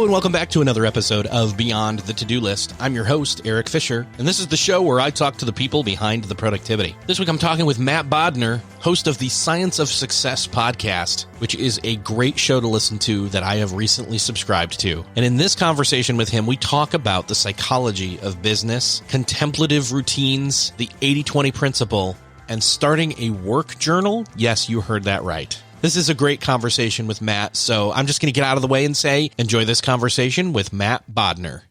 and welcome back to another episode of Beyond the To-Do List. I'm your host, Erik Fisher, and this is the show where I talk to the people behind the productivity. This week I'm talking with Matt Bodnar, host of the Science of Success podcast, which is a great show to listen to that I have recently subscribed to. And in this conversation with him, we talk about the psychology of business, contemplative routines, the 80-20 principle, and starting a work journal. Yes, you heard that right. This is a great conversation with Matt, so I'm just going to get out of the way and say, enjoy this conversation with Matt Bodnar.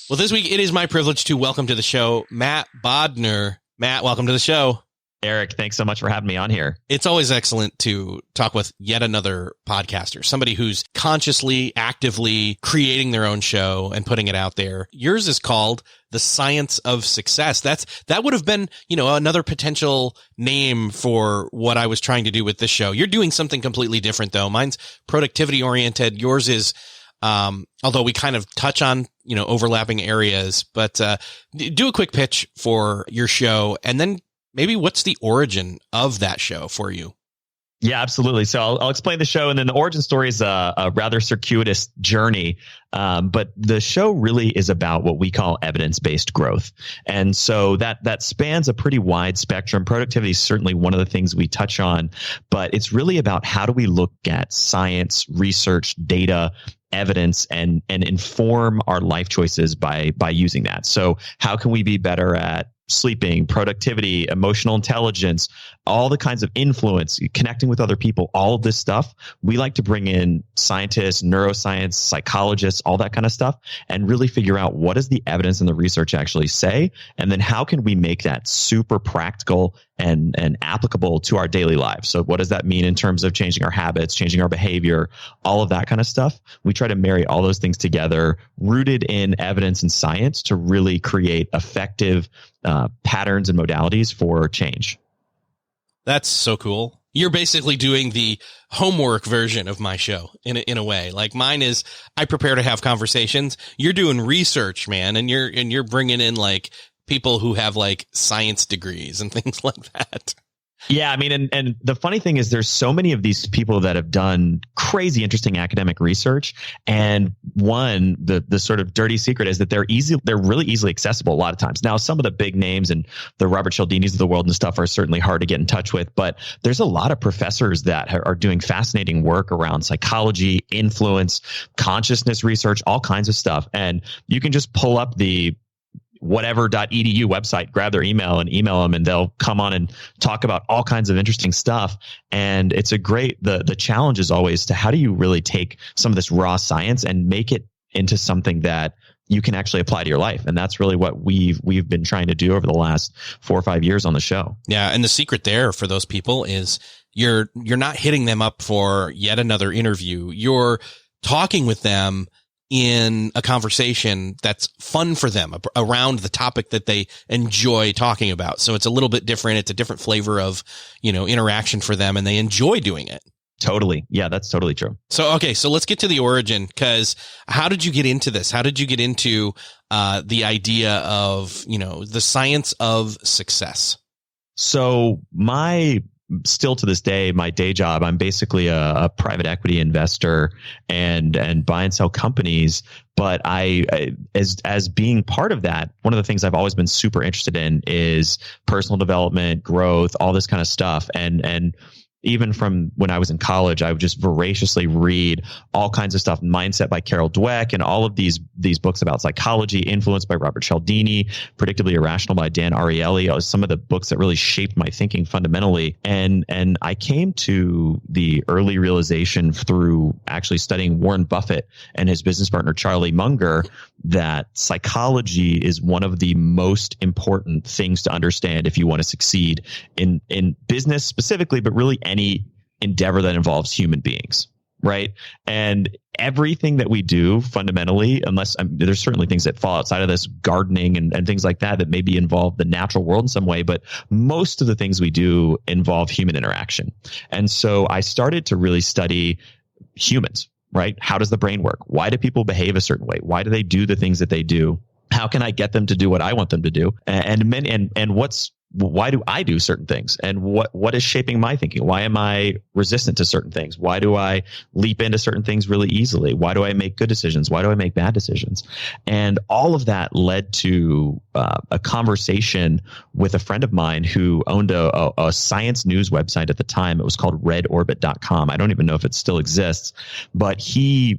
Well, this week, it is my privilege to welcome to the show Matt Bodnar. Matt, welcome to the show. Erik, thanks so much for having me on here. It's always excellent to talk with yet another podcaster, somebody who's consciously, actively creating their own show and putting it out there. Yours is called The Science of Success. That would have been, another potential name for what I was trying to do with this show. You're doing something completely different, though. Mine's productivity oriented. Yours is, although we kind of touch on, overlapping areas, but do a quick pitch for your show, and then maybe what's the origin of that show for you? Yeah, absolutely. So I'll explain the show, and then the origin story is a rather circuitous journey. But the show really is about what we call evidence-based growth. And so that spans a pretty wide spectrum. Productivity is certainly one of the things we touch on, but it's really about how do we look at science, research, data, evidence, and inform our life choices by using that. So how can we be better at sleeping, productivity, emotional intelligence, all the kinds of influence, connecting with other people, all of this stuff. We like to bring in scientists, neuroscience, psychologists, all that kind of stuff, and really figure out what does the evidence and the research actually say, and then how can we make that super practical and applicable to our daily lives. So what does that mean in terms of changing our habits, changing our behavior, all of that kind of stuff? We try to marry all those things together, rooted in evidence and science, to really create effective patterns and modalities for change. That's so cool. You're basically doing the homework version of my show in a way. Like mine is, I prepare to have conversations. You're doing research, man, and you're bringing in like people who have like science degrees and things like that. Yeah, I mean, and the funny thing is there's so many of these people that have done crazy, interesting academic research. And the sort of dirty secret is that they're really easily accessible a lot of times. Now, some of the big names and the Robert Cialdinis of the world and stuff are certainly hard to get in touch with, but there's a lot of professors that are doing fascinating work around psychology, influence, consciousness research, all kinds of stuff. And you can just pull up the whatever.edu website, grab their email and email them, and they'll come on and talk about all kinds of interesting stuff. And it's the challenge is always to how do you really take some of this raw science and make it into something that you can actually apply to your life. And that's really what we've been trying to do over the last 4 or 5 years on the show. Yeah. And the secret there for those people is you're not hitting them up for yet another interview. You're talking with them in a conversation that's fun for them around the topic that they enjoy talking about. So it's a little bit different. It's a different flavor of, interaction for them, and they enjoy doing it. Totally. Yeah, that's totally true. So, okay. So let's get to the origin, because how did you get into this? How did you get into the idea of, the science of success? So still to this day, my day job, I'm basically a private equity investor and buy and sell companies. But as being part of that, one of the things I've always been super interested in is personal development, growth, all this kind of stuff. And even from when I was in college, I would just voraciously read all kinds of stuff, Mindset by Carol Dweck, and all of these books about psychology, Influence by Robert Cialdini, Predictably Irrational by Dan Ariely, some of the books that really shaped my thinking fundamentally. And I came to the early realization through actually studying Warren Buffett and his business partner, Charlie Munger, that psychology is one of the most important things to understand if you want to succeed in business specifically, but really any endeavor that involves human beings, right? And everything that we do fundamentally, there's certainly things that fall outside of this, gardening and things like that maybe involve the natural world in some way, but most of the things we do involve human interaction. And so I started to really study humans, right? How does the brain work? Why do people behave a certain way? Why do they do the things that they do? How can I get them to do what I want them to do? And what's why do I do certain things, and what is shaping my thinking? Why am I resistant to certain things? Why do I leap into certain things really easily? Why do I make good decisions? Why do I make bad decisions? And all of that led to a conversation with a friend of mine who owned a science news website at the time. It was called redorbit.com. I don't even know if it still exists, but he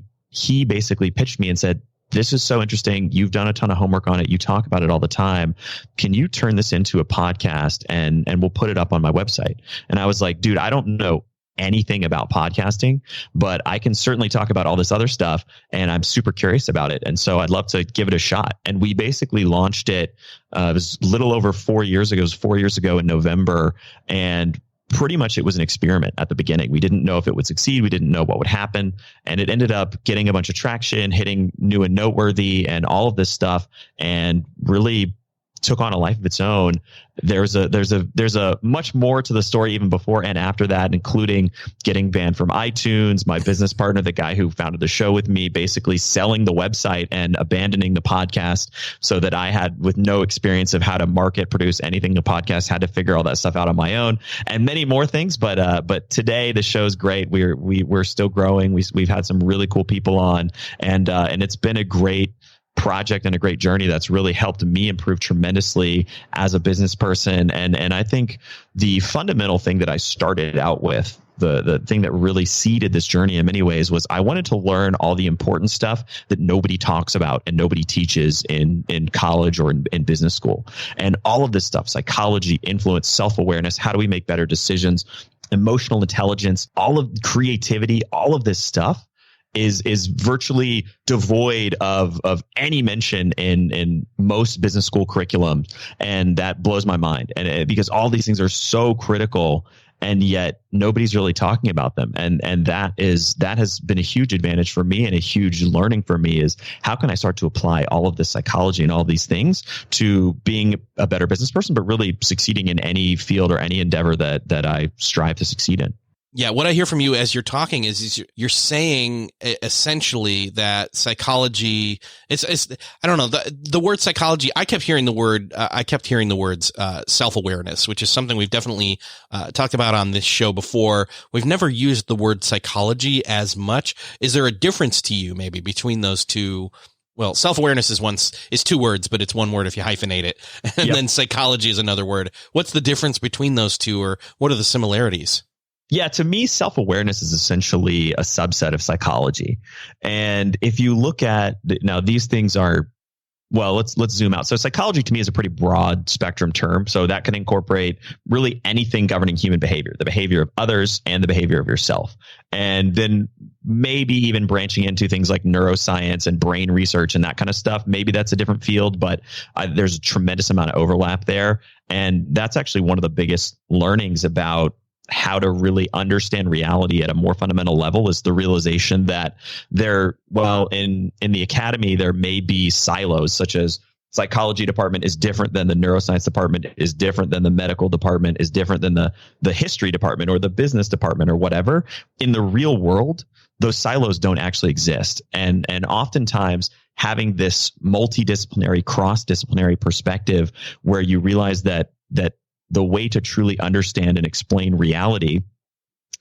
basically pitched me and said, this is so interesting. You've done a ton of homework on it. You talk about it all the time. Can you turn this into a podcast and we'll put it up on my website? And I was like, dude, I don't know anything about podcasting, but I can certainly talk about all this other stuff. And I'm super curious about it. And so I'd love to give it a shot. And we basically launched it. It was a little over 4 years ago. It was 4 years ago in November. And pretty much it was an experiment at the beginning. We didn't know if it would succeed. We didn't know what would happen. And it ended up getting a bunch of traction, hitting new and noteworthy and all of this stuff, and really took on a life of its own. There's a much more to the story even before and after that, including getting banned from iTunes, my business partner, the guy who founded the show with me, basically selling the website and abandoning the podcast, so that I had, with no experience of how to market, produce anything the podcast, had to figure all that stuff out on my own, and many more things. But today the show's great. We're still growing. We've had some really cool people on, and it's been a great project and a great journey that's really helped me improve tremendously as a business person. And I think the fundamental thing that I started out with, the thing that really seeded this journey in many ways, was I wanted to learn all the important stuff that nobody talks about and nobody teaches in college or in business school. And all of this stuff, psychology, influence, self-awareness, how do we make better decisions, emotional intelligence, all of creativity, all of this stuff is virtually devoid of any mention in most business school curriculum. And that blows my mind. And because all these things are so critical, and yet nobody's really talking about them. And that has been a huge advantage for me, and a huge learning for me, is how can I start to apply all of this psychology and all these things to being a better business person, but really succeeding in any field or any endeavor that I strive to succeed in. Yeah, what I hear from you as you're talking is you're saying essentially that psychology, it's I don't know, the word psychology, I kept hearing the words self-awareness, which is something we've definitely talked about on this show before. We've never used the word psychology as much. Is there a difference to you maybe between those two? Well, self-awareness is two words, but it's one word if you hyphenate it. And Then psychology is another word. What's the difference between those two, or what are the similarities? Yeah, to me, self-awareness is essentially a subset of psychology. And if you look at, now these things are, well, let's zoom out. So psychology to me is a pretty broad spectrum term. So that can incorporate really anything governing human behavior, the behavior of others and the behavior of yourself. And then maybe even branching into things like neuroscience and brain research and that kind of stuff. Maybe that's a different field, but there's a tremendous amount of overlap there. And that's actually one of the biggest learnings about how to really understand reality at a more fundamental level, is the realization that in the academy, there may be silos, such as psychology department is different than the neuroscience department, is different than the medical department, is different than the history department or the business department or whatever. In the real world, those silos don't actually exist. And oftentimes having this multidisciplinary, cross-disciplinary perspective, where you realize that the way to truly understand and explain reality,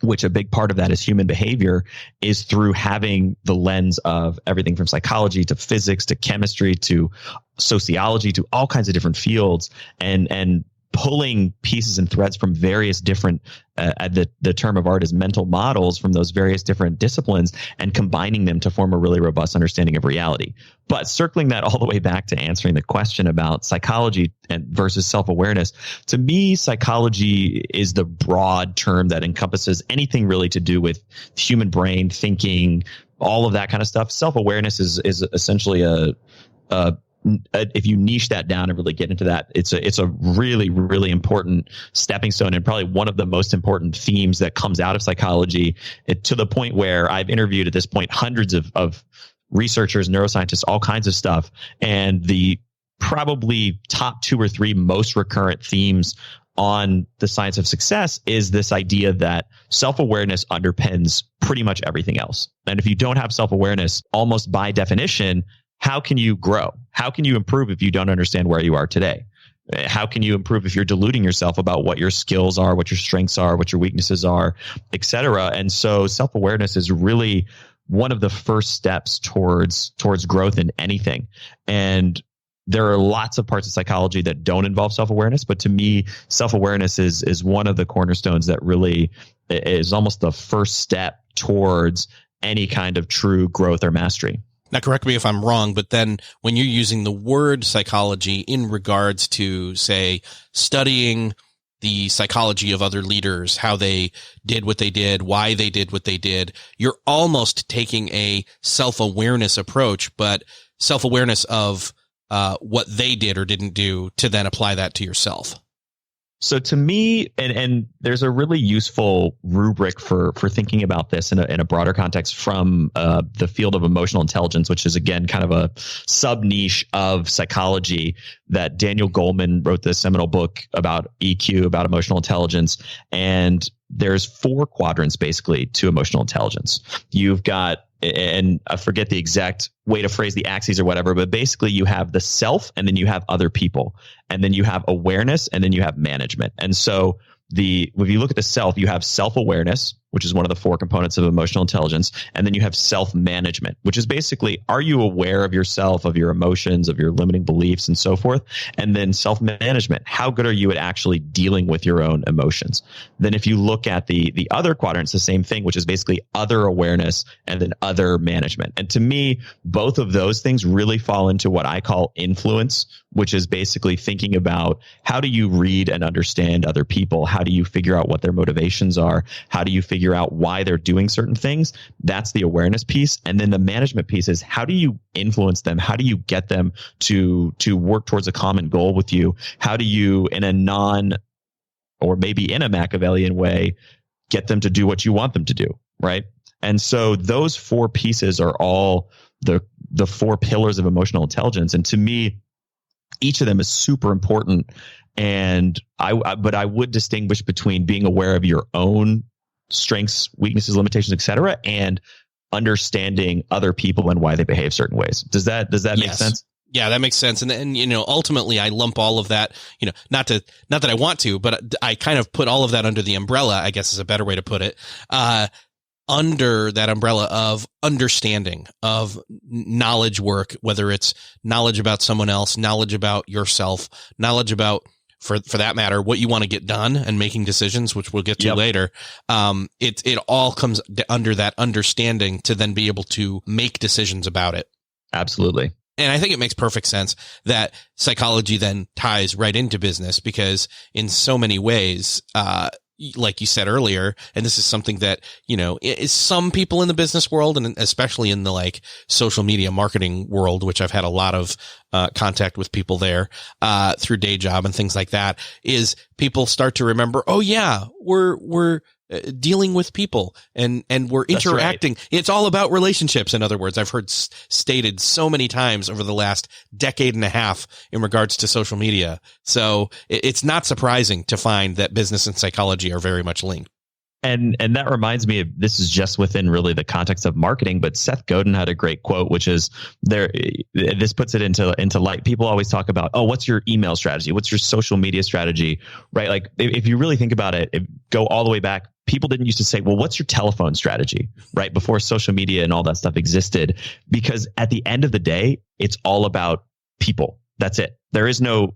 which a big part of that is human behavior, is through having the lens of everything from psychology to physics to chemistry to sociology to all kinds of different fields, and pulling pieces and threads from various different, the term of art is mental models, from those various different disciplines, and combining them to form a really robust understanding of reality. But circling that all the way back to answering the question about psychology versus self-awareness, to me, psychology is the broad term that encompasses anything really to do with human brain, thinking, all of that kind of stuff. Self-awareness is essentially if you niche that down and really get into that, it's a really, really important stepping stone, and probably one of the most important themes that comes out of psychology, to the point where I've interviewed at this point hundreds of researchers, neuroscientists, all kinds of stuff. And the probably top 2 or 3 most recurrent themes on the science of success is this idea that self-awareness underpins pretty much everything else. And if you don't have self-awareness, almost by definition, how can you grow? How can you improve if you don't understand where you are today? How can you improve if you're deluding yourself about what your skills are, what your strengths are, what your weaknesses are, et cetera? And so self-awareness is really one of the first steps towards growth in anything. And there are lots of parts of psychology that don't involve self-awareness, but to me, self-awareness is one of the cornerstones that really is almost the first step towards any kind of true growth or mastery. Now, correct me if I'm wrong, but then when you're using the word psychology in regards to, say, studying the psychology of other leaders, how they did what they did, why they did what they did, you're almost taking a self-awareness approach, but self-awareness of what they did or didn't do to then apply that to yourself. So to me, and there's a really useful rubric for thinking about this in a broader context from the field of emotional intelligence, which is again kind of a sub niche of psychology, that Daniel Goleman wrote this seminal book about EQ, about emotional intelligence. And there's 4 quadrants basically to emotional intelligence. You've got, and I forget the exact way to phrase the axes or whatever, but basically you have the self, and then you have other people, and then you have awareness, and then you have management. And so if you look at the self, you have self-awareness, which is one of the 4 components of emotional intelligence. And then you have self-management, which is basically, are you aware of yourself, of your emotions, of your limiting beliefs, and so forth? And then self-management, how good are you at actually dealing with your own emotions? Then if you look at the other quadrants, the same thing, which is basically other awareness and then other management. And to me, both of those things really fall into what I call influence, which is basically thinking about how do you read and understand other people? How do you figure out what their motivations are? How do you figure out why they're doing certain things? That's the awareness piece. And then the management piece is, how do you influence them? How do you get them to work towards a common goal with you? How do you, in a or maybe in a Machiavellian way, get them to do what you want them to do, right? And so those 4 pieces are all the 4 pillars of emotional intelligence. And to me, each of them is super important. And but I would distinguish between being aware of your own strengths, weaknesses, limitations, et cetera, and understanding other people and why they behave certain ways. Does that make sense? Yeah, that makes sense. And ultimately I lump all of that, not that I want to, but I kind of put all of that under the umbrella, I guess is a better way to put it, under that umbrella of understanding, of knowledge work, whether it's knowledge about someone else, knowledge about yourself, knowledge about, for that matter, what you want to get done and making decisions, which we'll get to later. It all comes under that understanding to then be able to make decisions about it. Absolutely. And I think it makes perfect sense that psychology then ties right into business, because in so many ways, like you said earlier, and this is something that, is some people in the business world, and especially in the social media marketing world, which I've had a lot of contact with people there through day job and things like that, is people start to remember, oh yeah, we're dealing with people and we're interacting. Right. It's all about relationships. In other words, I've heard stated so many times over the last decade and a half in regards to social media. So it's not surprising to find that business and psychology are very much linked. And that reminds me of, this is just within really the context of marketing, but Seth Godin had a great quote, which is this puts it into light. People always talk about, oh, what's your email strategy? What's your social media strategy? Right? Like if you really think about it, go all the way back. People didn't used to say, well, what's your telephone strategy, right? Before social media and all that stuff existed, because at the end of the day, it's all about people. That's it. There is no,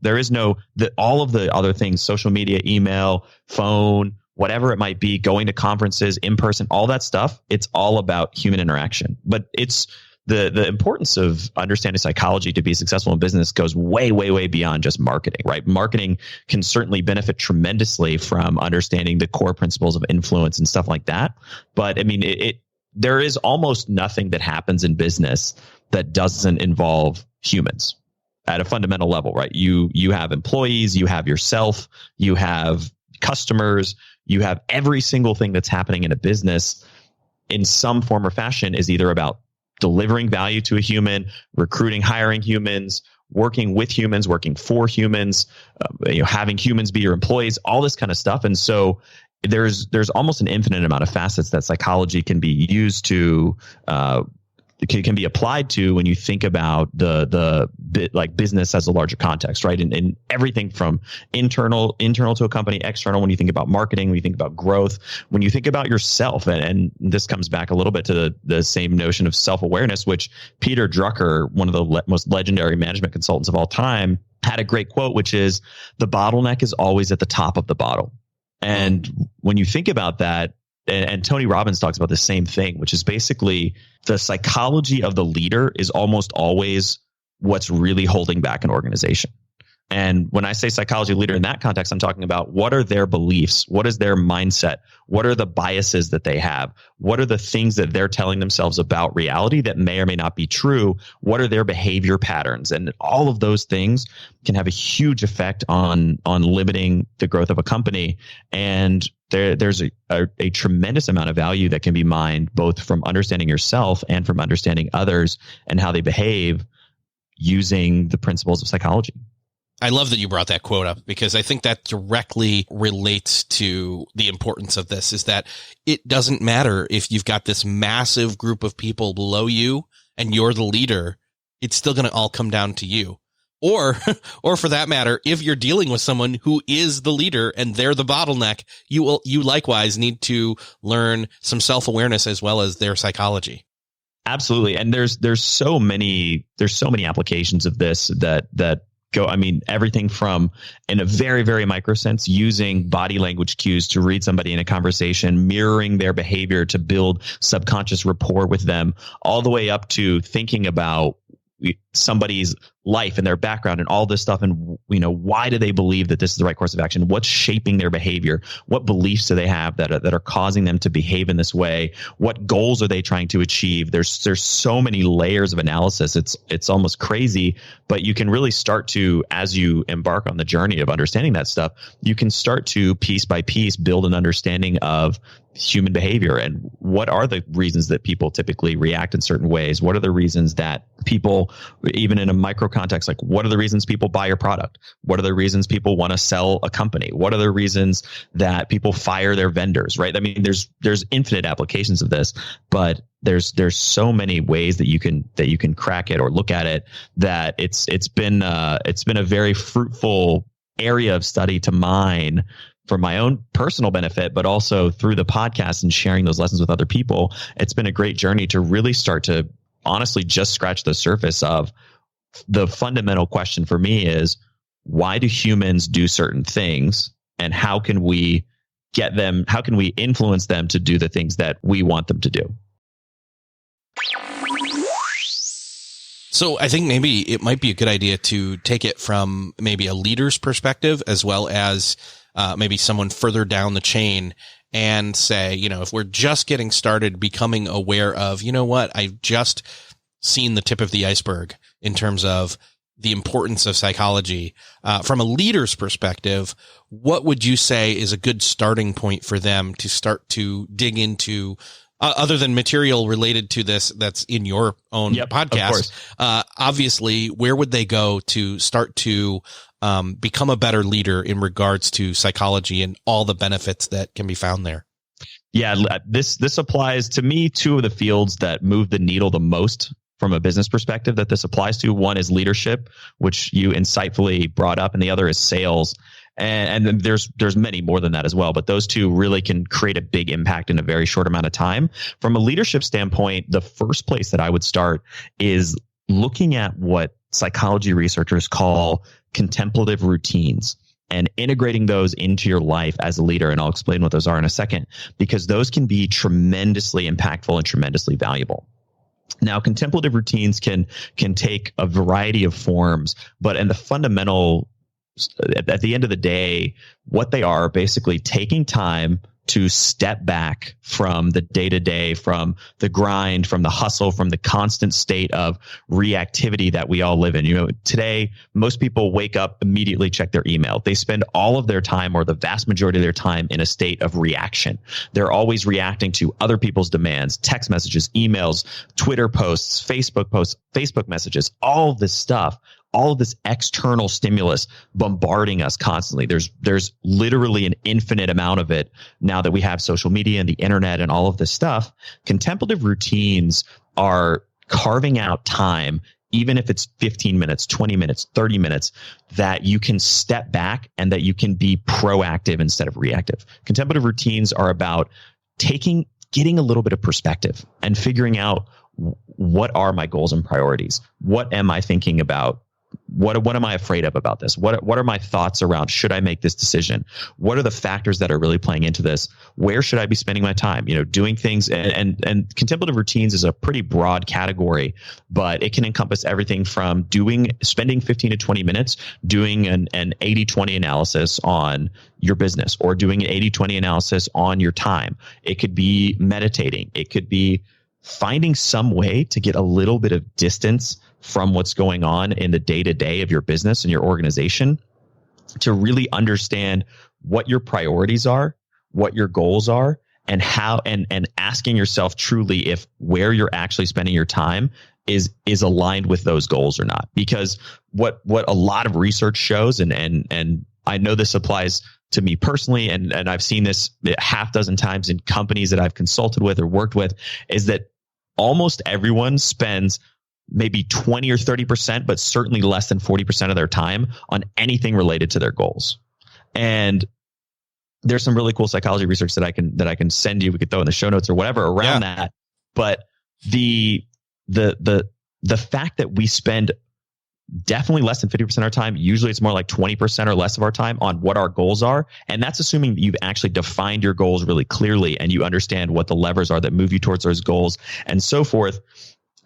all of the other things, social media, email, phone, whatever it might be, going to conferences, in person, all that stuff, it's all about human interaction. But it's the importance of understanding psychology to be successful in business goes way, way, way beyond just marketing, right? Marketing can certainly benefit tremendously from understanding the core principles of influence and stuff like that. But I mean, there is almost nothing that happens in business that doesn't involve humans at a fundamental level, right? You have employees, you have yourself, you have customers, you have every single thing that's happening in a business in some form or fashion is either about delivering value to a human, recruiting, hiring humans, working with humans, working for humans, having humans be your employees, all this kind of stuff. And so there's almost an infinite amount of facets that psychology can be used to can be applied to when you think about the like business as a larger context, right? And everything from internal to a company, external, when you think about marketing, when you think about growth, when you think about yourself, and this comes back a little bit to the same notion of self-awareness, which Peter Drucker, one of the most legendary management consultants of all time, had a great quote, which is, the bottleneck is always at the top of the bottle. And when you think about that, and Tony Robbins talks about the same thing, which is basically the psychology of the leader is almost always what's really holding back an organization. And when I say psychology leader in that context, I'm talking about what are their beliefs? What is their mindset? What are the biases that they have? What are the things that they're telling themselves about reality that may or may not be true? What are their behavior patterns? And all of those things can have a huge effect on limiting the growth of a company. And there's a tremendous amount of value that can be mined both from understanding yourself and from understanding others and how they behave using the principles of psychology. I love that you brought that quote up, because I think that directly relates to the importance of this, is that it doesn't matter if you've got this massive group of people below you and you're the leader, it's still going to all come down to you. Or for that matter, if you're dealing with someone who is the leader and they're the bottleneck, you likewise need to learn some self-awareness as well as their psychology. Absolutely. And there's so many applications of this that go, I mean, everything from, in a very, very micro sense, using body language cues to read somebody in a conversation, mirroring their behavior to build subconscious rapport with them, all the way up to thinking about somebody's life and their background and all this stuff. And, why do they believe that this is the right course of action? What's shaping their behavior? What beliefs do they have that are causing them to behave in this way? What goals are they trying to achieve? There's so many layers of analysis. It's almost crazy, but you can really start to, as you embark on the journey of understanding that stuff, you can start to piece by piece build an understanding of human behavior and what are the reasons that people typically react in certain ways. What are the reasons that people, even in a micro context, like what are the reasons people buy your product? What are the reasons people want to sell a company? What are the reasons that people fire their vendors, right? I mean, there's infinite applications of this, but there's so many ways that you can crack it or look at it, that it's been a very fruitful area of study to mine for my own personal benefit, but also through the podcast and sharing those lessons with other people. It's been a great journey to really start to honestly just scratch the surface of the fundamental question for me is, why do humans do certain things, and how can we influence them to do the things that we want them to do? So I think maybe it might be a good idea to take it from maybe a leader's perspective as well as maybe someone further down the chain, and say, if we're just getting started becoming aware of, I've just seen the tip of the iceberg in terms of the importance of psychology. From a leader's perspective, what would you say is a good starting point for them to start to dig into, other than material related to this that's in your own podcast? Obviously, where would they go to start to become a better leader in regards to psychology and all the benefits that can be found there? Yeah, this applies to me. Two of the fields that move the needle the most from a business perspective that this applies to, one is leadership, which you insightfully brought up, and the other is sales. And then there's many more than that as well, but those two really can create a big impact in a very short amount of time. From a leadership standpoint, the first place that I would start is looking at what psychology researchers call contemplative routines and integrating those into your life as a leader. And I'll explain what those are in a second, because those can be tremendously impactful and tremendously valuable. Now, contemplative routines can take a variety of forms, but in the fundamental, at the end of the day, what they are basically taking time to step back from the day-to-day, from the grind, from the hustle, from the constant state of reactivity that we all live in. Today, most people wake up, immediately check their email. They spend all of their time, or the vast majority of their time, in a state of reaction. They're always reacting to other people's demands, text messages, emails, Twitter posts, Facebook messages, all of this stuff. All of this external stimulus bombarding us constantly. There's literally an infinite amount of it now that we have social media and the internet and all of this stuff. Contemplative routines are carving out time, even if it's 15 minutes, 20 minutes, 30 minutes, that you can step back and that you can be proactive instead of reactive. Contemplative routines are about getting a little bit of perspective and figuring out what are my goals and priorities? What am I thinking about? What am I afraid of about this? What are my thoughts around, should I make this decision? What are the factors that are really playing into this? Where should I be spending my time? Doing things, and contemplative routines is a pretty broad category, but it can encompass everything from spending 15 to 20 minutes doing an 80-20 analysis on your business, or doing an 80-20 analysis on your time. It could be meditating. It could be finding some way to get a little bit of distance from what's going on in the day-to-day of your business and your organization, to really understand what your priorities are, what your goals are, and how, and asking yourself truly if where you're actually spending your time is aligned with those goals or not. Because what a lot of research shows, and I know this applies to me personally, and I've seen this half dozen times in companies that I've consulted with or worked with, is that almost everyone spends maybe 20 or 30%, but certainly less than 40% of their time on anything related to their goals. And there's some really cool psychology research that I can send you. We could throw in the show notes or whatever around that. But the fact that we spend definitely less than 50% of our time, usually it's more like 20% or less of our time on what our goals are. And that's assuming that you've actually defined your goals really clearly and you understand what the levers are that move you towards those goals and so forth,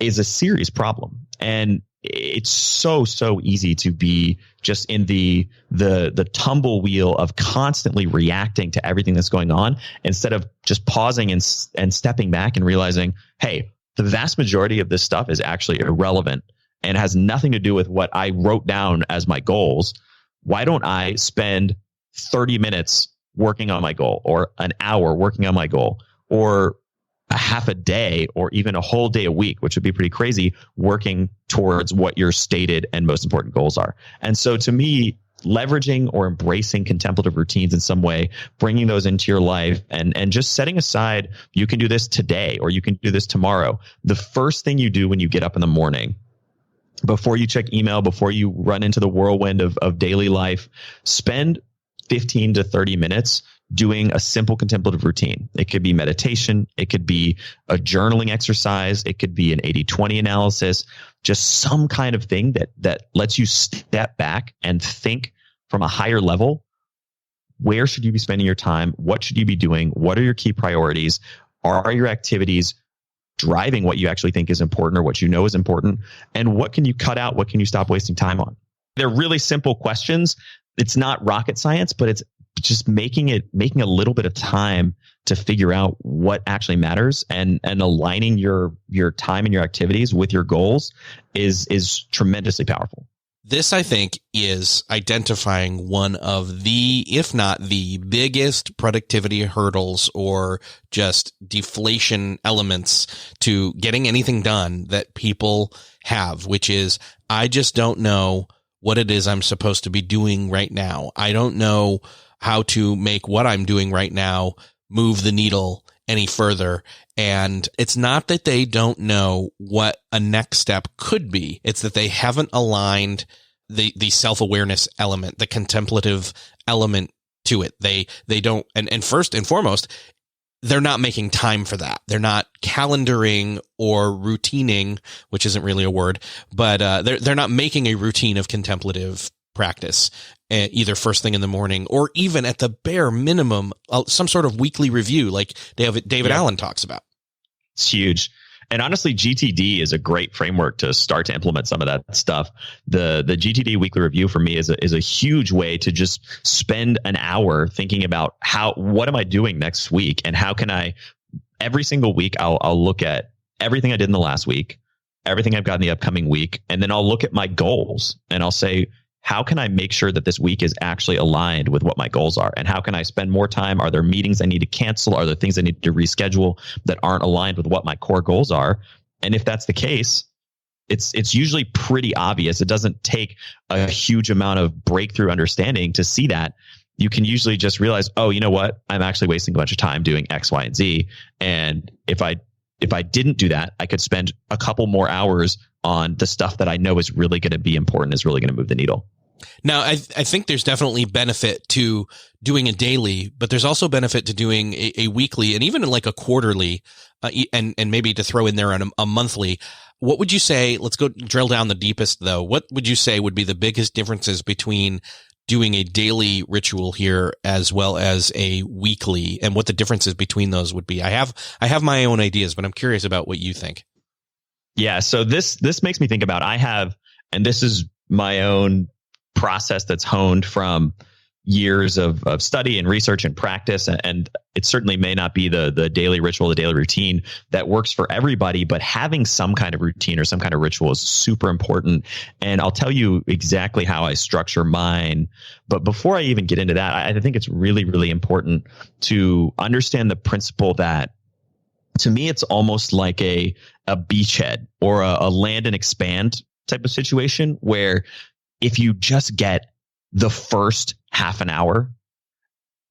is a serious problem. And it's so easy to be just in the tumble wheel of constantly reacting to everything that's going on, instead of just pausing and stepping back and realizing, hey, the vast majority of this stuff is actually irrelevant and has nothing to do with what I wrote down as my goals. Why don't I spend 30 minutes working on my goal, or an hour working on my goal, or a half a day, or even a whole day a week, which would be pretty crazy, working towards what your stated and most important goals are. And so to me, leveraging or embracing contemplative routines in some way, bringing those into your life, and just setting aside, you can do this today or you can do this tomorrow. The first thing you do when you get up in the morning, before you check email, before you run into the whirlwind of daily life, spend 15 to 30 minutes doing a simple contemplative routine. It could be meditation. It could be a journaling exercise. It could be an 80-20 analysis, just some kind of thing that lets you step back and think from a higher level. Where should you be spending your time? What should you be doing? What are your key priorities? Are your activities driving what you actually think is important or what you know is important? And what can you cut out? What can you stop wasting time on? They're really simple questions. It's not rocket science, but it's just making a little bit of time to figure out what actually matters, and aligning your time and your activities with your goals is tremendously powerful. This, I think, is identifying one of the, if not the biggest productivity hurdles or just deflation elements to getting anything done that people have, which is, I just don't know what it is I'm supposed to be doing right now. I don't know how to make what I'm doing right now move the needle any further. And it's not that they don't know what a next step could be. It's that they haven't aligned the self-awareness element, the contemplative element to it. They don't, and first and foremost, they're not making time for that. They're not calendaring or routining, which isn't really a word, but they're not making a routine of contemplative practice, either first thing in the morning or even at the bare minimum, some sort of weekly review like David Allen talks about. It's huge. And honestly, GTD is a great framework to start to implement some of that stuff. The GTD weekly review for me is a huge way to just spend an hour thinking about what am I doing next week, and how can I, every single week, I'll look at everything I did in the last week, everything I've got in the upcoming week, and then I'll look at my goals and I'll say, how can I make sure that this week is actually aligned with what my goals are? And how can I spend more time? Are there meetings I need to cancel? Are there things I need to reschedule that aren't aligned with what my core goals are? And if that's the case, it's usually pretty obvious. It doesn't take a huge amount of breakthrough understanding to see that. You can usually just realize, oh, you know what? I'm actually wasting a bunch of time doing X, Y, and Z. And if I if I didn't do that, I could spend a couple more hours on the stuff that I know is really going to be important, is really going to move the needle. Now, I think there's definitely benefit to doing a daily, but there's also benefit to doing a weekly and even like a quarterly, and maybe to throw in there on a monthly. What would you say? Let's go drill down the deepest, though. What would you say would be the biggest differences between doing a daily ritual here as well as a weekly, and what the differences between those would be? I have my own ideas, but I'm curious about what you think. Yeah. So this makes me think about, and this is my own process that's honed from years of study and research and practice. And it certainly may not be the daily ritual, the daily routine that works for everybody, but having some kind of routine or some kind of ritual is super important. And I'll tell you exactly how I structure mine. But before I even get into that, I think it's really, really important to understand the principle that, to me, it's almost like a beachhead or a land and expand type of situation, where if you just get the first half an hour,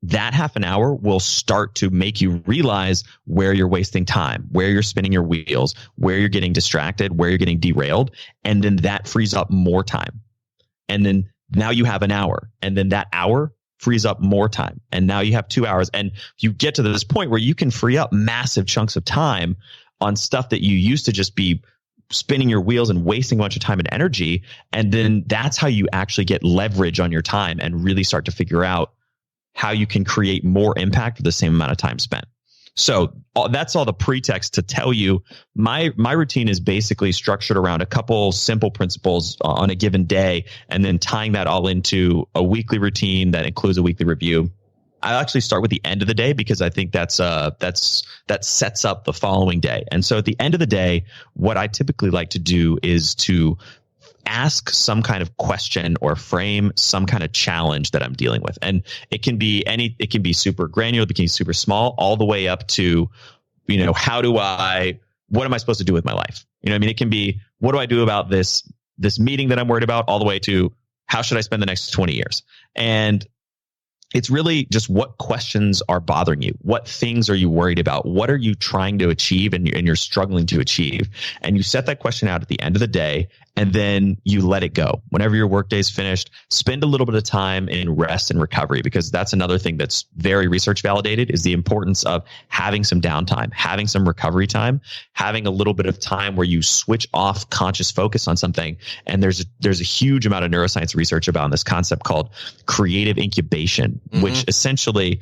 that half an hour will start to make you realize where you're wasting time, where you're spinning your wheels, where you're getting distracted, where you're getting derailed. And then that frees up more time. And then now you have an hour, and then that hour frees up more time. And now you have 2 hours. And you get to this point where you can free up massive chunks of time on stuff that you used to just be spinning your wheels and wasting a bunch of time and energy. And then that's how you actually get leverage on your time and really start to figure out how you can create more impact for the same amount of time spent. So that's all the pretext to tell you my routine is basically structured around a couple simple principles on a given day, and then tying that all into a weekly routine that includes a weekly review. I actually start with the end of the day because I think that sets up the following day. And so at the end of the day, what I typically like to do is to ask some kind of question or frame some kind of challenge that I'm dealing with. And it can be super granular, it can be super small, all the way up to, what am I supposed to do with my life? It can be, what do I do about this meeting that I'm worried about, all the way to, how should I spend the next 20 years? And it's really just, what questions are bothering you? What things are you worried about? What are you trying to achieve and you're struggling to achieve? And you set that question out at the end of the day, and then you let it go. Whenever your workday is finished, spend a little bit of time in rest and recovery, because that's another thing that's very research validated, is the importance of having some downtime, having some recovery time, having a little bit of time where you switch off conscious focus on something. And there's a huge amount of neuroscience research about this concept called creative incubation, which essentially,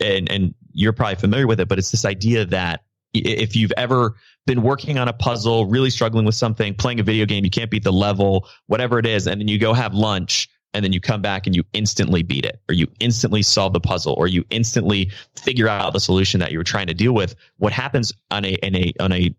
and you're probably familiar with it, but it's this idea that if you've ever been working on a puzzle, really struggling with something, playing a video game, you can't beat the level, whatever it is, and then you go have lunch, and then you come back and you instantly beat it, or you instantly solve the puzzle, or you instantly figure out the solution that you were trying to deal with. What happens on a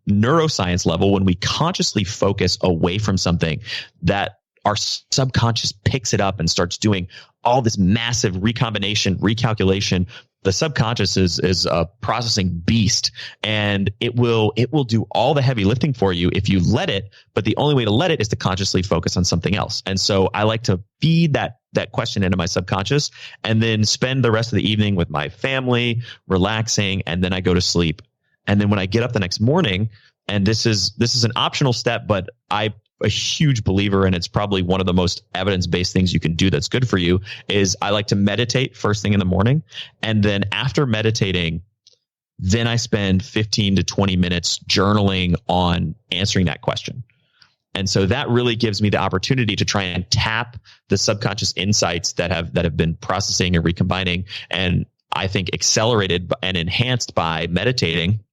neuroscience level, when we consciously focus away from something, that our subconscious picks it up and starts doing all this massive recombination, recalculation. The subconscious is a processing beast, and it will do all the heavy lifting for you if you let it. But the only way to let it is to consciously focus on something else. And so I like to feed that question into my subconscious, and then spend the rest of the evening with my family, relaxing, and then I go to sleep. And then when I get up the next morning, and this is an optional step, but I'm a huge believer, and it's probably one of the most evidence-based things you can do that's good for you, is I like to meditate first thing in the morning. And then after meditating, then I spend 15 to 20 minutes journaling on answering that question. And so that really gives me the opportunity to try and tap the subconscious insights that have been processing and recombining, and I think accelerated and enhanced by meditating.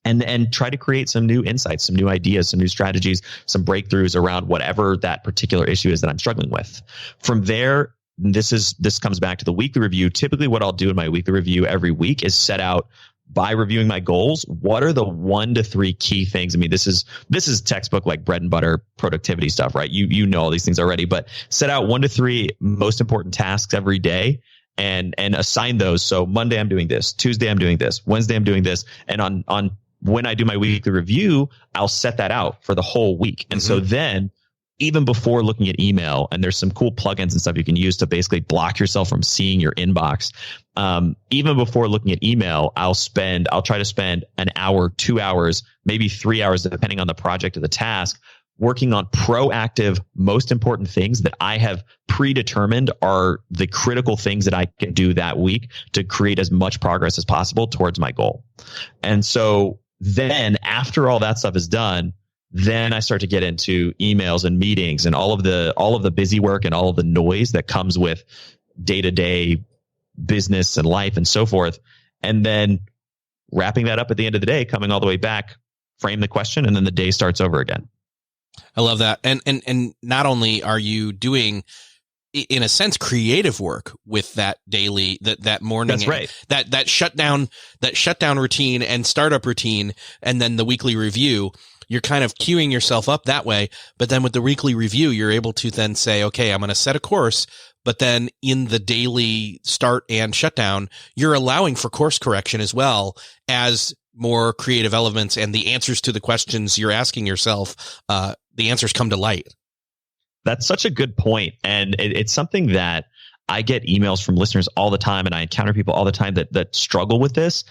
And try to create some new insights, some new ideas, some new strategies, some breakthroughs around whatever that particular issue is that I'm struggling with. From there, this comes back to the weekly review. Typically, what I'll do in my weekly review every week is set out, by reviewing my goals, what are the 1 to 3 key things? I mean, this is textbook, like bread and butter productivity stuff, right? You know all these things already, but set out 1 to 3 most important tasks every day, and assign those. So Monday I'm doing this, Tuesday I'm doing this, Wednesday I'm doing this, and on when I do my weekly review, I'll set that out for the whole week. And so then even before looking at email, and there's some cool plugins and stuff you can use to basically block yourself from seeing your inbox. Even before looking at email, I'll try to spend an hour, 2 hours, maybe 3 hours, depending on the project or the task, working on proactive, most important things that I have predetermined are the critical things that I can do that week to create as much progress as possible towards my goal. And so then after all that stuff is done, then I start to get into emails and meetings and all of the busy work and all of the noise that comes with day-to-day business and life and so forth. And then wrapping that up at the end of the day, coming all the way back, frame the question, and then the day starts over again. I love that. And not only are you doing, in a sense, creative work with that daily, that morning, that's right, that shutdown routine and startup routine, and then the weekly review, you're kind of queuing yourself up that way. But then with the weekly review, you're able to then say, okay, I'm going to set a course. But then in the daily start and shutdown, you're allowing for course correction as well as more creative elements and the answers to the questions you're asking yourself. The answers come to light. That's such a good point. And it's something that I get emails from listeners all the time, and I encounter people all the time that struggle with this.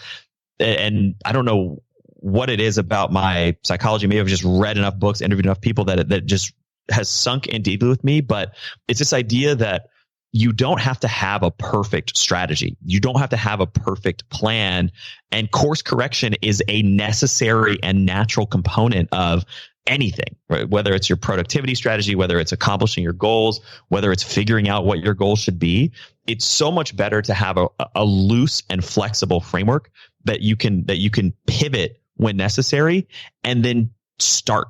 And I don't know what it is about my psychology. Maybe I've just read enough books, interviewed enough people that just has sunk in deeply with me. But it's this idea that you don't have to have a perfect strategy. You don't have to have a perfect plan. And course correction is a necessary and natural component of anything, right? Whether it's your productivity strategy, whether it's accomplishing your goals, whether it's figuring out what your goals should be. It's so much better to have a loose and flexible framework that you can pivot when necessary and then start,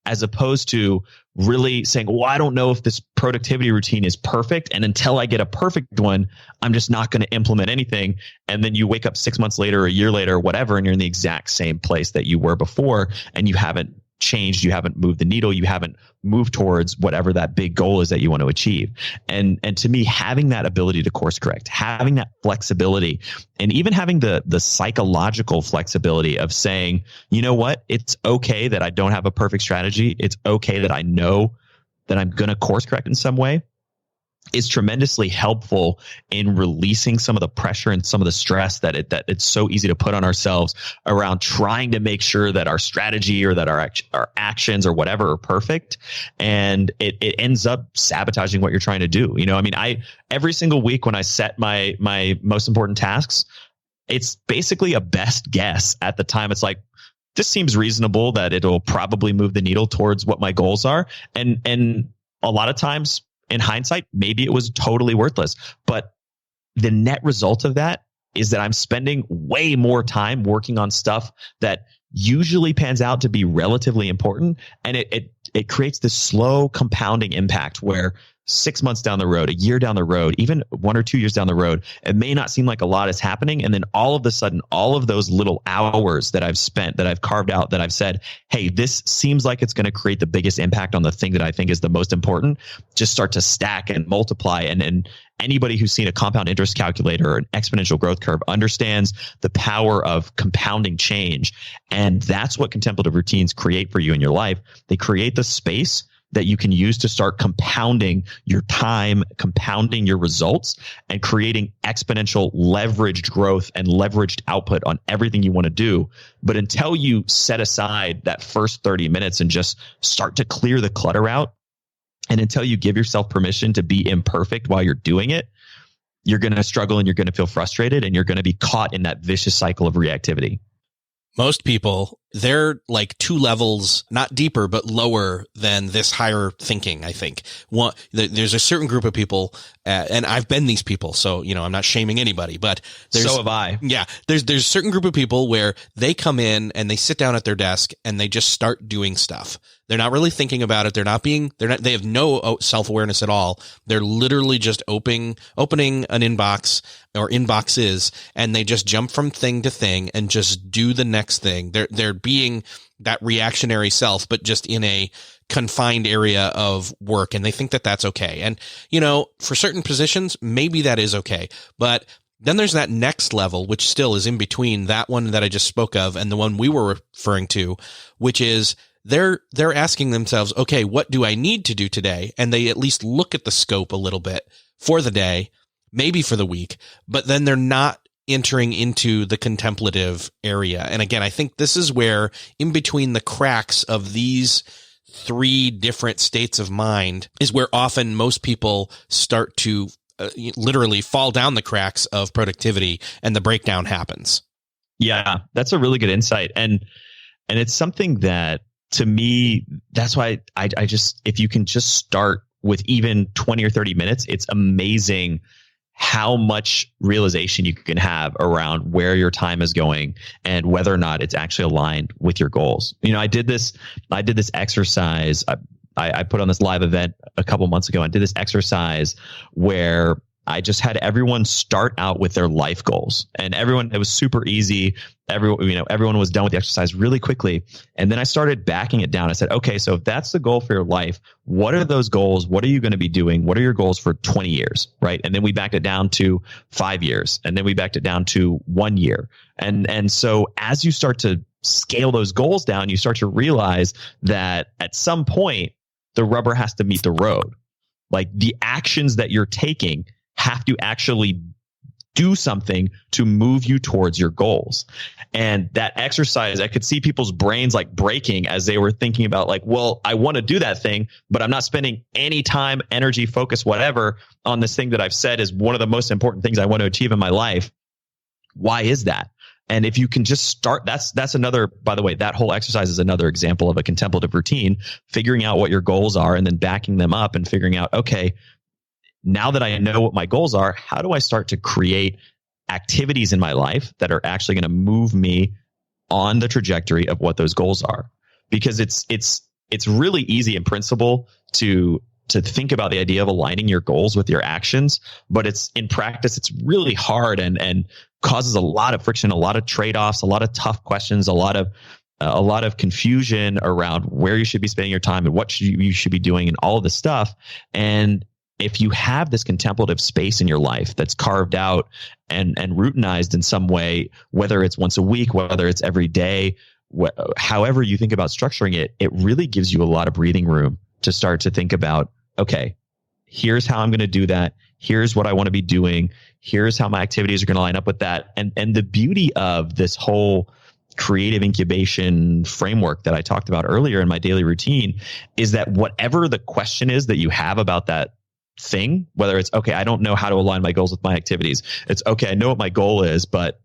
as opposed to really saying, well, I don't know if this productivity routine is perfect, and until I get a perfect one, I'm just not going to implement anything. And then you wake up 6 months later, a year later, whatever, and you're in the exact same place that you were before, and you haven't changed, you haven't moved the needle, you haven't moved towards whatever that big goal is that you want to achieve. And to me, having that ability to course correct, having that flexibility, and even having the psychological flexibility of saying, you know what, it's okay that I don't have a perfect strategy. It's okay that I know that I'm going to course correct in some way, is tremendously helpful in releasing some of the pressure and some of the stress that it's so easy to put on ourselves around trying to make sure that our strategy or that our actions or whatever are perfect. And it ends up sabotaging what you're trying to do. You know, I mean, every single week when I set my most important tasks, it's basically a best guess at the time. It's like, this seems reasonable that it'll probably move the needle towards what my goals are. And a lot of times, in hindsight, maybe it was totally worthless, but the net result of that is that I'm spending way more time working on stuff that usually pans out to be relatively important. And it creates this slow compounding impact where 6 months down the road, a year down the road, even 1 or 2 years down the road, it may not seem like a lot is happening. And then all of a sudden, all of those little hours that I've spent, that I've carved out, that I've said, hey, this seems like it's going to create the biggest impact on the thing that I think is the most important, just start to stack and multiply. And anybody who's seen a compound interest calculator or an exponential growth curve understands the power of compounding change. And that's what contemplative routines create for you in your life. They create the space that you can use to start compounding your time, compounding your results, and creating exponential leveraged growth and leveraged output on everything you want to do. But until you set aside that first 30 minutes and just start to clear the clutter out, and until you give yourself permission to be imperfect while you're doing it, you're going to struggle and you're going to feel frustrated and you're going to be caught in that vicious cycle of reactivity. Most people, they're like 2 levels, not deeper, but lower than this higher thinking, I think. There's a certain group of people, and I've been these people, so, you know, I'm not shaming anybody, but so have I. Yeah. There's a certain group of people where they come in and they sit down at their desk and they just start doing stuff. They're not really thinking about it. They have no self-awareness at all. They're literally just opening an inbox or inboxes, and they just jump from thing to thing and just do the next thing. They're being that reactionary self, but just in a confined area of work. And they think that that's okay. And, you know, for certain positions, maybe that is okay. But then there's that next level, which still is in between that one that I just spoke of and the one we were referring to, which is they're asking themselves, okay, what do I need to do today? And they at least look at the scope a little bit for the day, maybe for the week, but then they're not entering into the contemplative area. And again, I think this is where in between the cracks of these three different states of mind is where often most people start to literally fall down the cracks of productivity and the breakdown happens. Yeah, that's a really good insight. And it's something that, to me, that's why I just, if you can just start with even 20 or 30 minutes, it's amazing how much realization you can have around where your time is going and whether or not it's actually aligned with your goals. I did this exercise. I put on this live event a couple months ago and did this exercise where I just had everyone start out with their life goals, and it was super easy. Everyone was done with the exercise really quickly. And then I started backing it down. I said, okay, so if that's the goal for your life, what are those goals? What are you going to be doing? What are your goals for 20 years? Right. And then we backed it down to 5 years, and then we backed it down to 1 year. And so as you start to scale those goals down, you start to realize that at some point the rubber has to meet the road. Like, the actions that you're taking have to actually do something to move you towards your goals. And that exercise, I could see people's brains like breaking as they were thinking about, like, well, I want to do that thing, but I'm not spending any time, energy, focus, whatever on this thing that I've said is one of the most important things I want to achieve in my life. Why is that? And if you can just start, that's another, by the way, that whole exercise is another example of a contemplative routine, figuring out what your goals are and then backing them up and figuring out, okay, now that I know what my goals are, how do I start to create activities in my life that are actually going to move me on the trajectory of what those goals are? Because it's really easy in principle to think about the idea of aligning your goals with your actions, but in practice, it's really hard and causes a lot of friction, a lot of trade-offs, a lot of tough questions, a lot of confusion around where you should be spending your time and what you should be doing and all of this stuff. And if you have this contemplative space in your life that's carved out and routinized in some way, whether it's once a week, whether it's every day, however you think about structuring it, it really gives you a lot of breathing room to start to think about, okay, here's how I'm going to do that. Here's what I want to be doing. Here's how my activities are going to line up with that. And the beauty of this whole creative incubation framework that I talked about earlier in my daily routine is that whatever the question is that you have about that thing, whether it's, okay, I don't know how to align my goals with my activities. It's, okay, I know what my goal is, but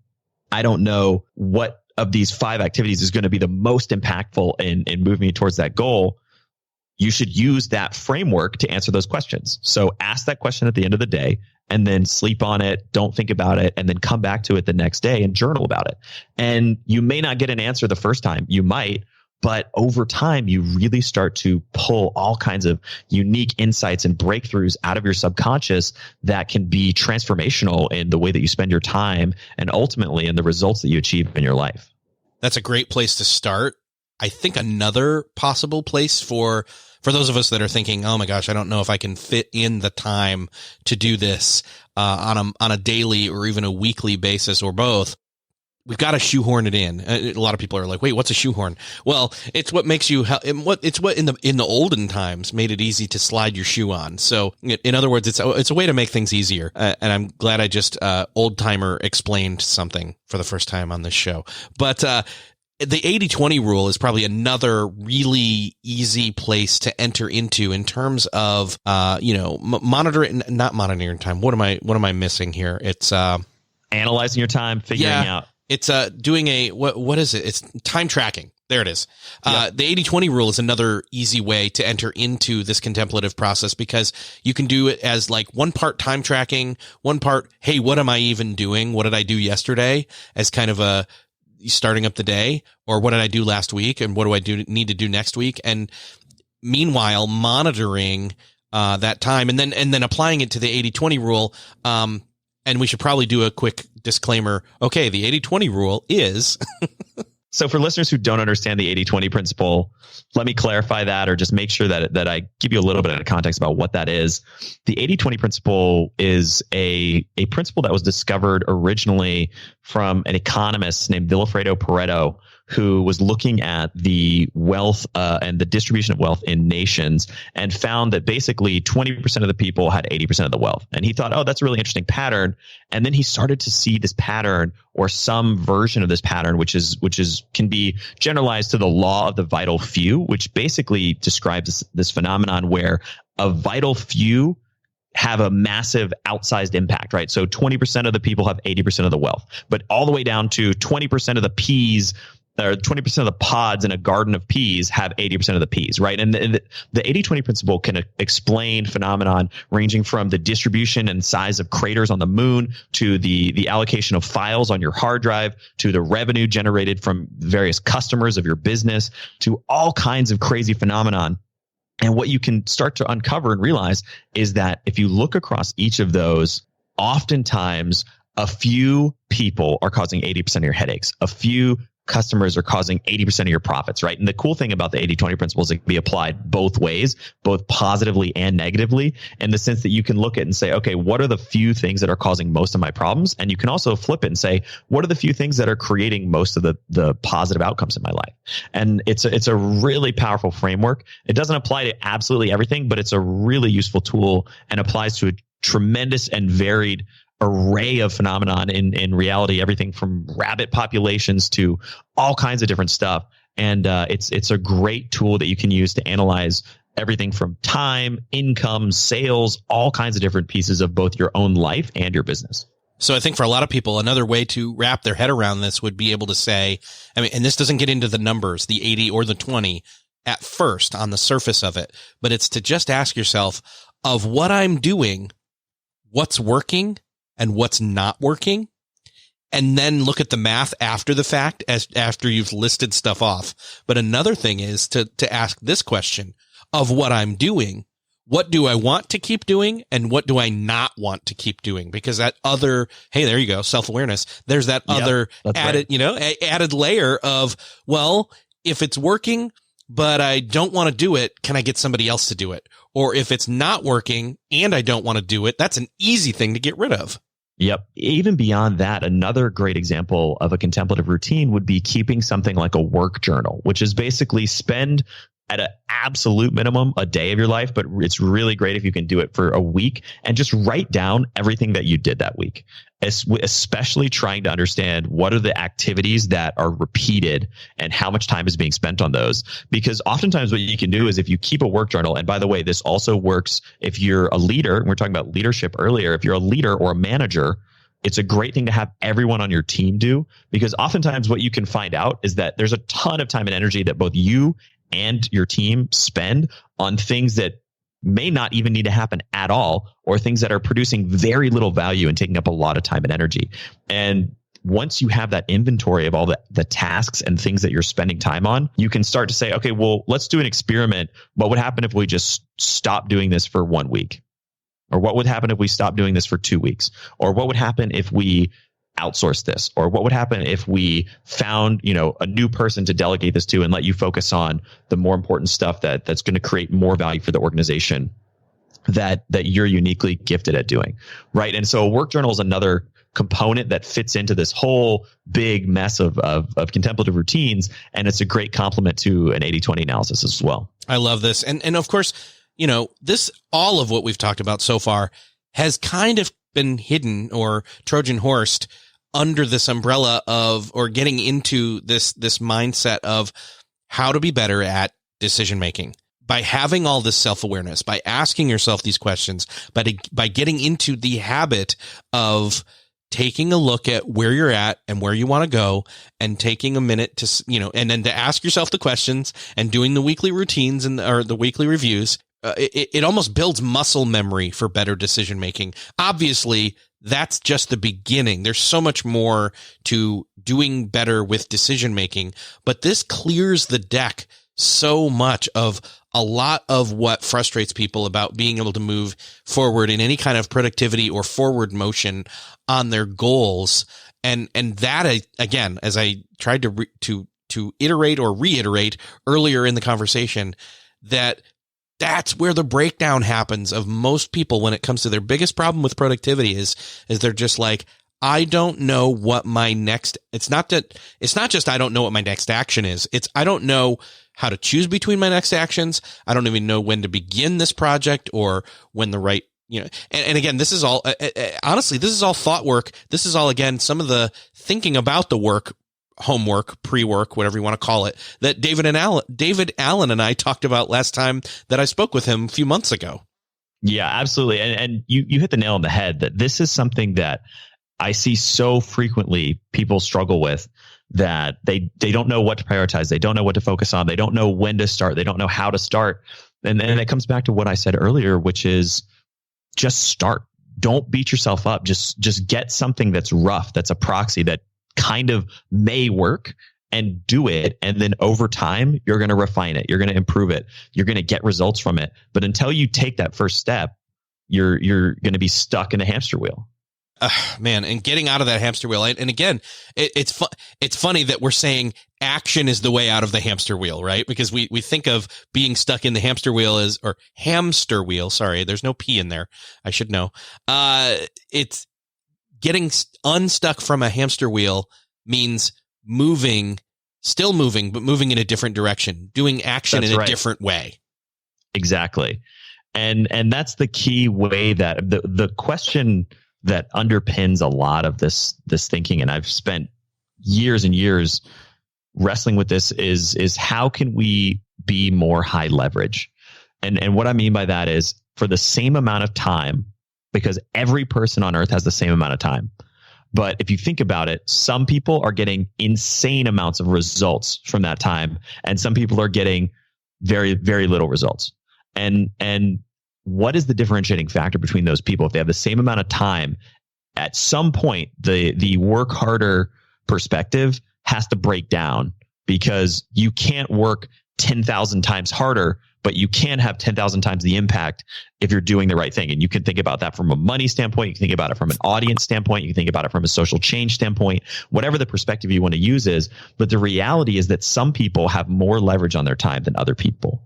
I don't know what of these 5 activities is going to be the most impactful in moving me towards that goal. You should use that framework to answer those questions. So ask that question at the end of the day and then sleep on it. Don't think about it, and then come back to it the next day and journal about it. And you may not get an answer the first time. You might, but over time, you really start to pull all kinds of unique insights and breakthroughs out of your subconscious that can be transformational in the way that you spend your time and ultimately in the results that you achieve in your life. That's a great place to start. I think another possible place for those of us that are thinking, oh my gosh, I don't know if I can fit in the time to do this on a daily or even a weekly basis or both. We've got to shoehorn it in. A lot of people are like, wait, what's a shoehorn? Well, it's what makes you, it's what in the olden times made it easy to slide your shoe on. So in other words, it's a way to make things easier. And I'm glad I just old timer explained something for the first time on this show. But the 80-20 rule is probably another really easy place to enter into in terms of, not monitoring time. What am I missing here? It's analyzing your time, figuring out. It's doing what is it? It's time tracking. There it is. Yep. The 80-20 rule is another easy way to enter into this contemplative process, because you can do it as like one part time tracking, one part, hey, what am I even doing? What did I do yesterday? As kind of a starting up the day, or what did I do last week? And what do I need to do next week? And meanwhile, monitoring that time and then applying it to the 80-20 rule. And we should probably do a quick disclaimer. Okay, the 80-20 rule is... So for listeners who don't understand the 80-20 principle, let me clarify that, or just make sure that I give you a little bit of context about what that is. The 80-20 principle is a principle that was discovered originally from an economist named Vilfredo Pareto, who was looking at the wealth and the distribution of wealth in nations and found that basically 20% of the people had 80% of the wealth. And he thought, oh, that's a really interesting pattern. And then he started to see this pattern or some version of this pattern, which can be generalized to the law of the vital few, which basically describes this phenomenon where a vital few have a massive outsized impact, right? So 20% of the people have 80% of the wealth, but all the way down to 20% of the peas or 20% of the pods in a garden of peas have 80% of the peas, right? And the 80-20 principle can explain phenomenon ranging from the distribution and size of craters on the moon to the allocation of files on your hard drive to the revenue generated from various customers of your business to all kinds of crazy phenomenon. And what you can start to uncover and realize is that if you look across each of those, oftentimes a few people are causing 80% of your headaches. A few customers are causing 80% of your profits, right? And the cool thing about the 80-20 principle is it can be applied both ways, both positively and negatively, in the sense that you can look at and say, okay, what are the few things that are causing most of my problems? And you can also flip it and say, what are the few things that are creating most of the positive outcomes in my life? And it's a really powerful framework. It doesn't apply to absolutely everything, but it's a really useful tool and applies to a tremendous and varied array of phenomenon in reality, everything from rabbit populations to all kinds of different stuff. And it's a great tool that you can use to analyze everything from time, income, sales, all kinds of different pieces of both your own life and your business. So I think for a lot of people, another way to wrap their head around this would be able to say, I mean, and this doesn't get into the numbers, the 80 or the 20 at first on the surface of it, but it's to just ask yourself, of what I'm doing, what's working and what's not working, and then look at the math after the fact, after you've listed stuff off. But another thing is to ask this question: of what I'm doing, what do I want to keep doing and what do I not want to keep doing? Because that other, hey, there you go, self-awareness. There's that other added, right, added layer of, well, if it's working, but I don't want to do it, can I get somebody else to do it? Or if it's not working and I don't want to do it, that's an easy thing to get rid of. Yep. Even beyond that, another great example of a contemplative routine would be keeping something like a work journal, which is basically spend at an absolute minimum a day of your life, but it's really great if you can do it for a week and just write down everything that you did that week, especially trying to understand what are the activities that are repeated and how much time is being spent on those. Because oftentimes what you can do is if you keep a work journal, and by the way, this also works if you're a leader, and we're talking about leadership earlier, if you're a leader or a manager, it's a great thing to have everyone on your team do, because oftentimes what you can find out is that there's a ton of time and energy that both you and your team spend on things that may not even need to happen at all, or things that are producing very little value and taking up a lot of time and energy. And once you have that inventory of all the tasks and things that you're spending time on, you can start to say, okay, well, let's do an experiment. What would happen if we just stopped doing this for 1 week? Or what would happen if we stopped doing this for 2 weeks? Or what would happen if we outsource this? Or what would happen if we found, a new person to delegate this to and let you focus on the more important stuff that's going to create more value for the organization that you're uniquely gifted at doing, right? And so a work journal is another component that fits into this whole big mess of contemplative routines, and it's a great complement to an 80-20 analysis as well. I love this. And of course, this, all of what we've talked about so far has kind of been hidden or Trojan horsed under this umbrella of, or getting into this mindset of how to be better at decision making. By having all this self-awareness, by asking yourself these questions, by getting into the habit of taking a look at where you're at and where you want to go, and taking a minute to, and then to ask yourself the questions and doing the weekly routines or the weekly reviews, it almost builds muscle memory for better decision making. Obviously, that's just the beginning. There's so much more to doing better with decision making, but this clears the deck so much of a lot of what frustrates people about being able to move forward in any kind of productivity or forward motion on their goals. And that, again, as I tried to iterate or reiterate earlier in the conversation, that's where the breakdown happens of most people when it comes to their biggest problem with productivity is they're just like, I don't know what my next, it's not just I don't know what my next action is. It's I don't know how to choose between my next actions. I don't even know when to begin this project or when the right, and again, this is all, honestly, this is all thought work. This is all, again, some of the thinking about the work, homework, pre-work, whatever you want to call it, that David Allen and I talked about last time that I spoke with him a few months ago. Yeah, absolutely. And you hit the nail on the head that this is something that I see so frequently people struggle with, that they don't know what to prioritize. They don't know what to focus on. They don't know when to start. They don't know how to start. And it comes back to what I said earlier, which is just start. Don't beat yourself up. Just get something that's rough, that's a proxy that kind of may work, and do it. And then over time, you're going to refine it. You're going to improve it. You're going to get results from it. But until you take that first step, you're going to be stuck in a hamster wheel. Man, and getting out of that hamster wheel. And again, it's funny that we're saying action is the way out of the hamster wheel, right? Because we think of being stuck in the hamster wheel or hamster wheel. Sorry, there's no P in there. I should know. It's getting unstuck from a hamster wheel means still moving, but moving in a different direction, doing action in a different way. Exactly. And that's the key way that the question that underpins a lot of this thinking, and I've spent years and years wrestling with this, is how can we be more high leverage? And what I mean by that is, for the same amount of time, because every person on earth has the same amount of time. But if you think about it, some people are getting insane amounts of results from that time, and some people are getting very, very little results. And what is the differentiating factor between those people? If they have the same amount of time, at some point, the work harder perspective has to break down, because you can't work 10,000 times harder, but you can have 10,000 times the impact if you're doing the right thing. And you can think about that from a money standpoint. You can think about it from an audience standpoint. You can think about it from a social change standpoint, whatever the perspective you want to use is. But the reality is that some people have more leverage on their time than other people.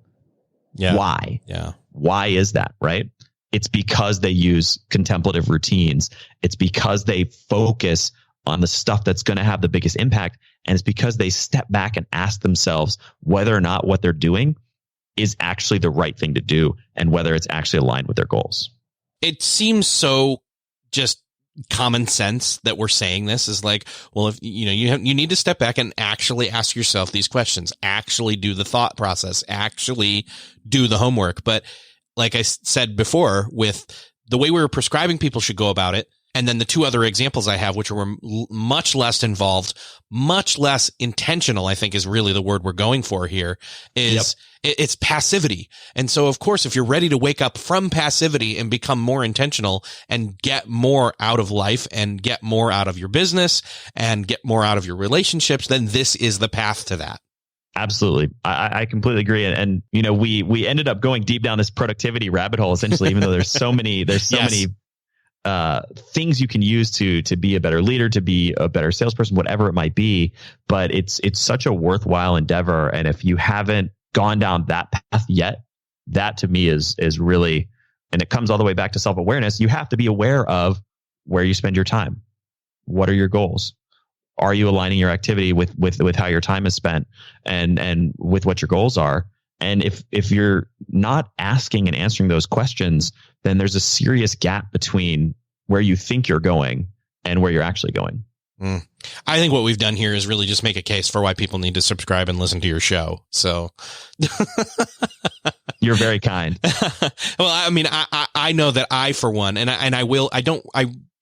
Yeah. Why? Yeah. Why is that, right? It's because they use contemplative routines. It's because they focus on the stuff that's going to have the biggest impact. And it's because they step back and ask themselves whether or not what they're doing is actually the right thing to do, and whether it's actually aligned with their goals. It seems so just common sense that we're saying this is like, well, if you need to step back and actually ask yourself these questions, actually do the thought process, actually do the homework. But like I said before, with the way we were prescribing people should go about it, and then the two other examples I have, which were much less involved, much less intentional, I think is really the word we're going for here, is it's passivity. And so, of course, if you're ready to wake up from passivity and become more intentional and get more out of life and get more out of your business and get more out of your relationships, then this is the path to that. Absolutely. I completely agree. And we ended up going deep down this productivity rabbit hole, essentially, even though there's so many things you can use to be a better leader, to be a better salesperson, whatever it might be. But it's such a worthwhile endeavor. And if you haven't gone down that path yet, that to me is really, and it comes all the way back to self-awareness. You have to be aware of where you spend your time. What are your goals? Are you aligning your activity with how your time is spent and with what your goals are? And if you're not asking and answering those questions, then there's a serious gap between where you think you're going and where you're actually going. I think what we've done here is really just make a case for why people need to subscribe and listen to your show. So you're very kind. Well, I mean, I know that I, for one, and I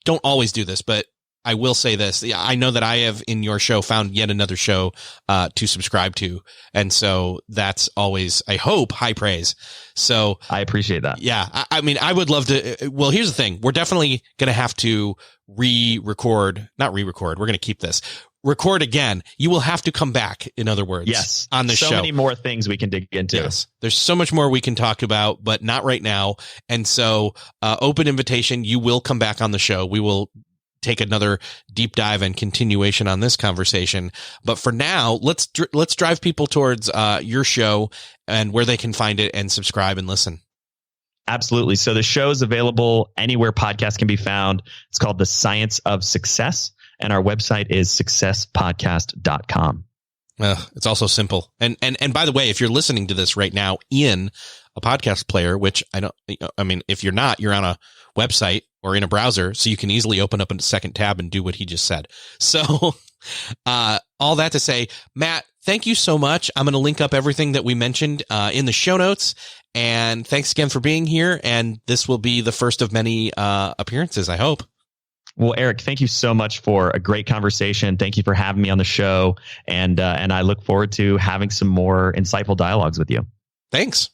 don't always do this, but I will say this. Yeah, I know that I have in your show found yet another show to subscribe to. And so that's always, I hope, high praise. So I appreciate that. Yeah. I mean, I would love to. Well, here's the thing. We're definitely going to have to not re-record. We're going to keep this. Record again. You will have to come back, in other words. Yes. On the show. So many more things we can dig into. Yes. There's so much more we can talk about, but not right now. And so open invitation. You will come back on the show. We will take another deep dive and continuation on this conversation. But for now, let's drive people towards your show and where they can find it and subscribe and listen. Absolutely. So the show is available anywhere podcasts can be found. It's called The Science of Success, and our website is successpodcast.com. It's also simple. And by the way, if you're listening to this right now in a podcast player, which if you're not, you're on a website or in a browser, so you can easily open up a second tab and do what he just said. So, all that to say, Matt, thank you so much. I'm going to link up everything that we mentioned, in the show notes. And thanks again for being here. And this will be the first of many, appearances, I hope. Well, Erik, thank you so much for a great conversation. Thank you for having me on the show. And I look forward to having some more insightful dialogues with you. Thanks.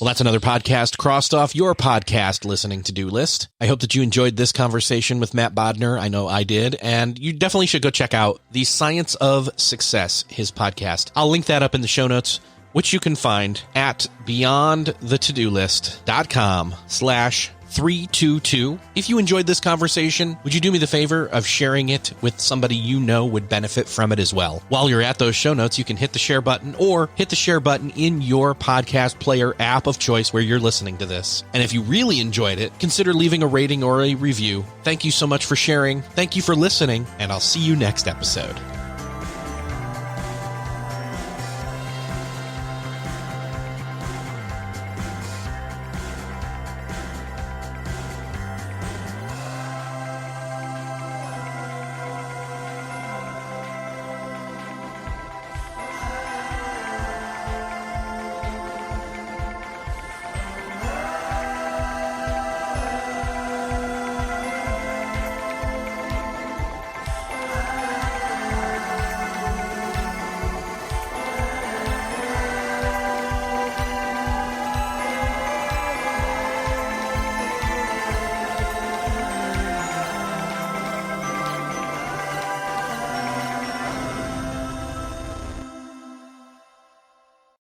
Well, that's another podcast crossed off your podcast listening to-do list. I hope that you enjoyed this conversation with Matt Bodnar. I know I did. And you definitely should go check out The Science of Success, his podcast. I'll link that up in the show notes, which you can find at beyondthetodolist.com/322. If you enjoyed this conversation, would you do me the favor of sharing it with somebody you know would benefit from it as well? While you're at those show notes, you can hit the share button or hit the share button in your podcast player app of choice where you're listening to this. And if you really enjoyed it, consider leaving a rating or a review. Thank you so much for sharing. Thank you for listening, and I'll see you next episode.